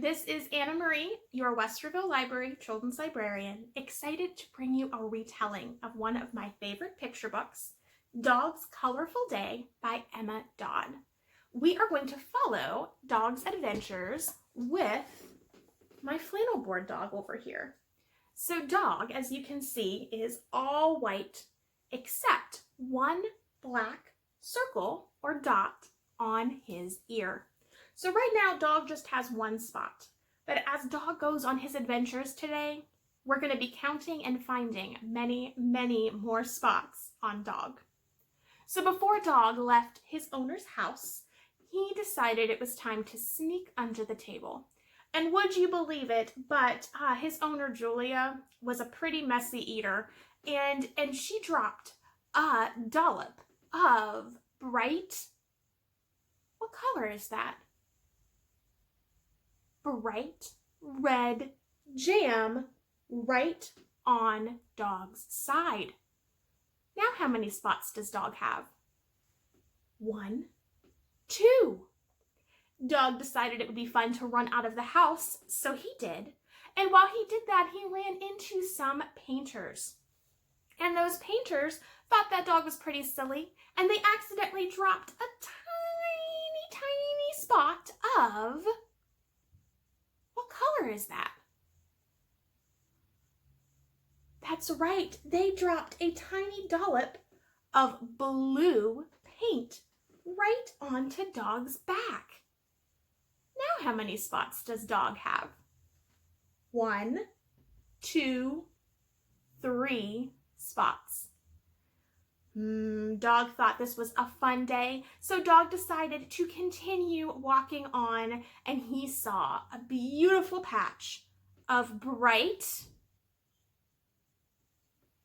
This is Anna Marie, your Westerville Library children's librarian, excited to bring you a retelling of one of my favorite picture books, Dog's Colorful Day by Emma Dodd. We are going to follow Dog's adventures with my flannel board dog over here. So Dog, as you can see, is all white except one black circle or dot on his ear. So right now, Dog just has one spot. But as Dog goes on his adventures today, we're going to be counting and finding many, many more spots on Dog. So before Dog left his owner's house, he decided it was time to sneak under the table. And would you believe it, but his owner, Julia, was a pretty messy eater, and she dropped a dollop of bright, what color is that? Bright red jam right on Dog's side. Now how many spots does Dog have? 1, 2. Dog decided it would be fun to run out of the house, so he did. And while he did that, he ran into some painters. And those painters thought that Dog was pretty silly, and they accidentally dropped a tiny, tiny spot of... what color is that? That's right, they dropped a tiny dollop of blue paint right onto Dog's back. Now how many spots does Dog have? 1, 2, 3 spots. Dog thought this was a fun day, so Dog decided to continue walking on, and he saw a beautiful patch of bright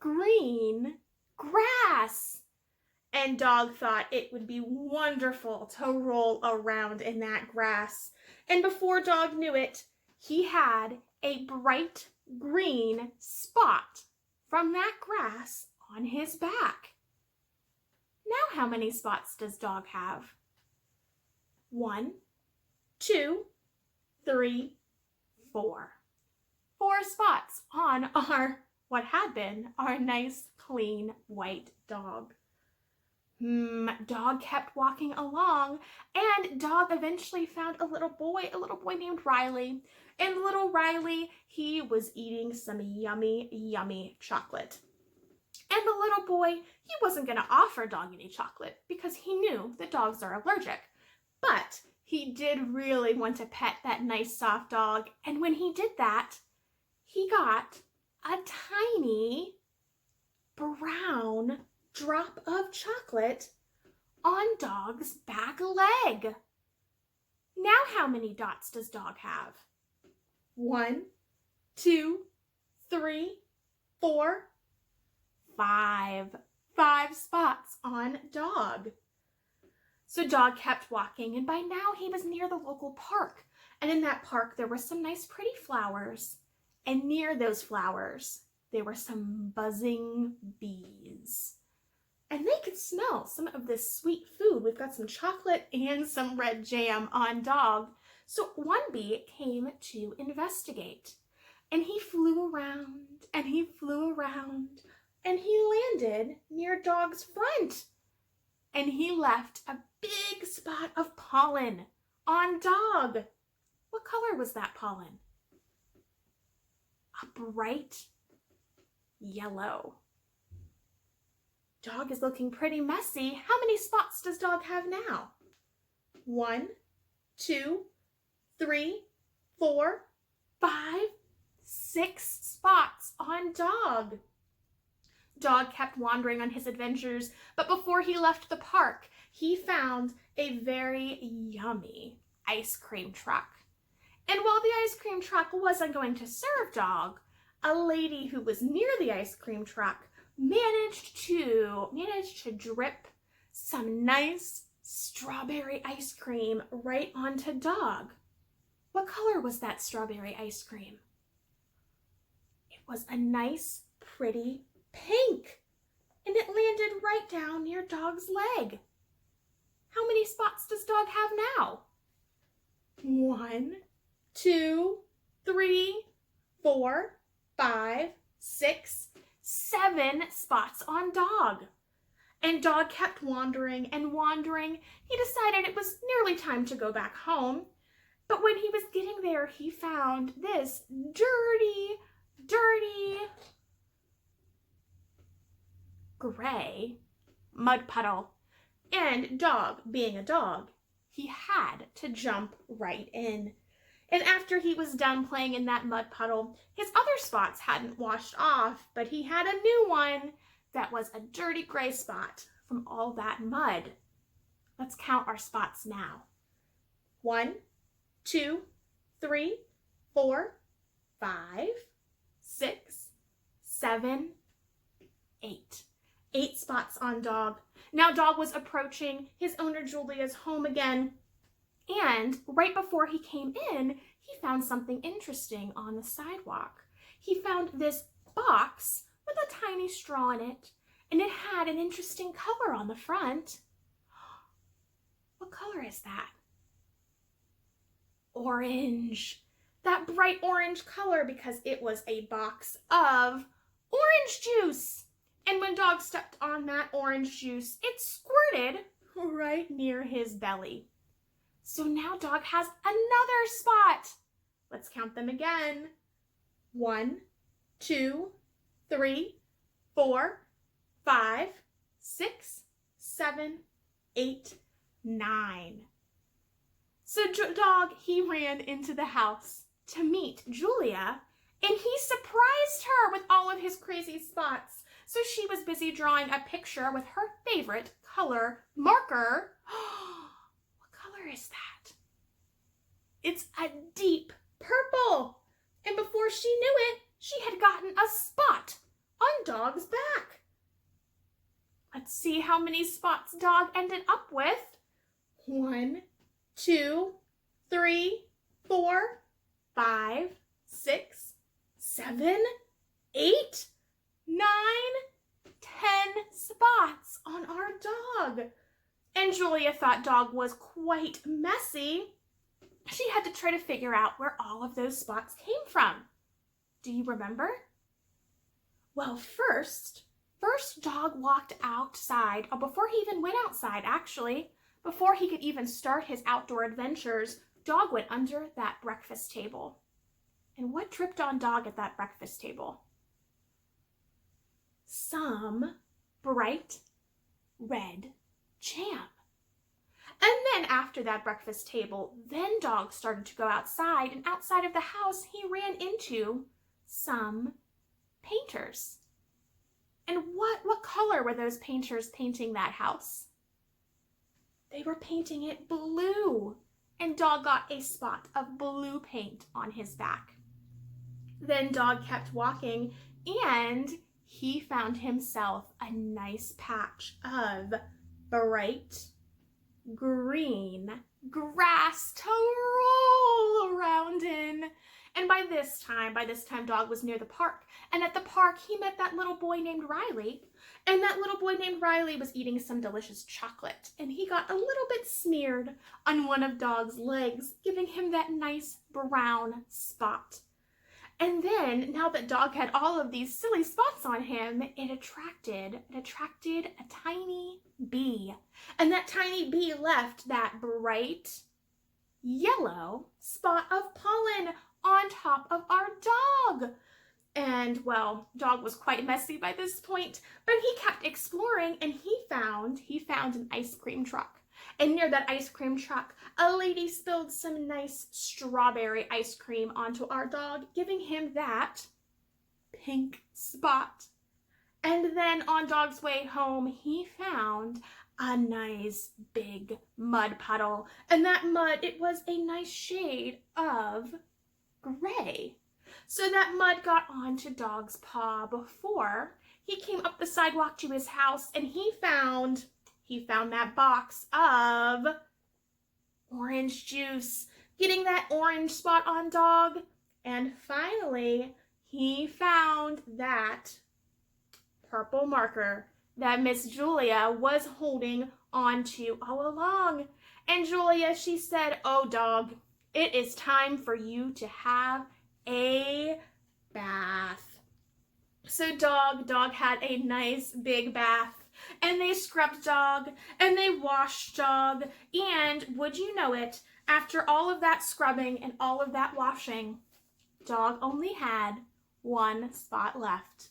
green grass. And Dog thought it would be wonderful to roll around in that grass. And before Dog knew it, he had a bright green spot from that grass on his back. Now how many spots does Dog have? 1, 2, 3, 4. 4 spots on what had been our nice, clean, white dog. Dog kept walking along, and Dog eventually found a little boy named Riley. And little Riley, he was eating some yummy, yummy chocolate. And the little boy, he wasn't going to offer Dog any chocolate because he knew that dogs are allergic. But he did really want to pet that nice soft dog. And when he did that, he got a tiny brown drop of chocolate on Dog's back leg. Now how many dots does Dog have? 1, 2, 3, 4, 5. 5 spots on Dog. So Dog kept walking, and by now he was near the local park. And in that park there were some nice pretty flowers. And near those flowers there were some buzzing bees. And they could smell some of this sweet food. We've got some chocolate and some red jam on Dog. So one bee came to investigate. And he flew around, and he flew around, and he landed near Dog's front. And he left a big spot of pollen on Dog. What color was that pollen? A bright yellow. Dog is looking pretty messy. How many spots does Dog have now? 1, 2, 3, 4, 5, 6 spots on Dog. Dog kept wandering on his adventures, but before he left the park, he found a very yummy ice cream truck. And while the ice cream truck wasn't going to serve Dog, a lady who was near the ice cream truck managed to drip some nice strawberry ice cream right onto Dog. What color was that strawberry ice cream? It was a nice, pretty pink, and it landed right down near Dog's leg. How many spots does Dog have now? 1, 2, 3, 4, 5, 6, 7 spots on Dog. And Dog kept wandering and wandering. He decided it was nearly time to go back home. But when he was getting there, he found this dirty, gray mud puddle. And Dog, being a dog, he had to jump right in. And after he was done playing in that mud puddle, his other spots hadn't washed off, but he had a new one that was a dirty gray spot from all that mud. Let's count our spots now. 1, 2, 3, 4, 5, 6, 7, 8. 8 spots on Dog. Now Dog was approaching his owner Julia's home again, and right before he came in, he found something interesting on the sidewalk. He found this box with a tiny straw in it, and it had an interesting color on the front. What color is that? Orange. That bright orange color, because it was a box of orange juice. And when Dog stepped on that orange juice, it squirted right near his belly. So now Dog has another spot. Let's count them again. 1, 2, 3, 4, 5, 6, 7, 8, 9. So Dog, he ran into the house to meet Julia, and he surprised her with all of his crazy spots. So she was busy drawing a picture with her favorite color marker. What color is that? It's a deep purple. And before she knew it, she had gotten a spot on Dog's back. Let's see how many spots Dog ended up with. 1, 2, 3, 4, 5, 6, 7, 8, 9, 10 spots on our Dog. And Julia thought Dog was quite messy. She had to try to figure out where all of those spots came from. Do you remember? Well, first Dog walked outside, or before he even went outside, actually, before he could even start his outdoor adventures, Dog went under that breakfast table. And what dripped on Dog at that breakfast table? Some bright red jam. And then after that breakfast table, then Dog started to go outside, and outside of the house, he ran into some painters. And what color were those painters painting that house? They were painting it blue, and Dog got a spot of blue paint on his back. Then Dog kept walking, and he found himself a nice patch of bright green grass to roll around in. And by this time Dog was near the park. And at the park, he met that little boy named Riley. And that little boy named Riley was eating some delicious chocolate. And he got a little bit smeared on one of Dog's legs, giving him that nice brown spot. And then, now that Dog had all of these silly spots on him, it attracted a tiny bee. And that tiny bee left that bright yellow spot of pollen on top of our Dog. And, well, Dog was quite messy by this point, but he kept exploring, and he found an ice cream truck. And near that ice cream truck, a lady spilled some nice strawberry ice cream onto our Dog, giving him that pink spot. And then on Dog's way home, he found a nice big mud puddle. And that mud, it was a nice shade of gray. So that mud got onto Dog's paw before he came up the sidewalk to his house, and he found that box of orange juice, getting that orange spot on Dog. And finally, he found that purple marker that Miss Julia was holding onto all along. And Julia, she said, "Oh, Dog, It is time for you to have a bath. So Dog had a nice big bath, and they scrubbed Dog, and they washed Dog, and would you know it, after all of that scrubbing and all of that washing, Dog only had one spot left.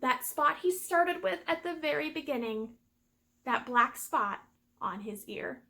That spot he started with at the very beginning, that black spot on his ear.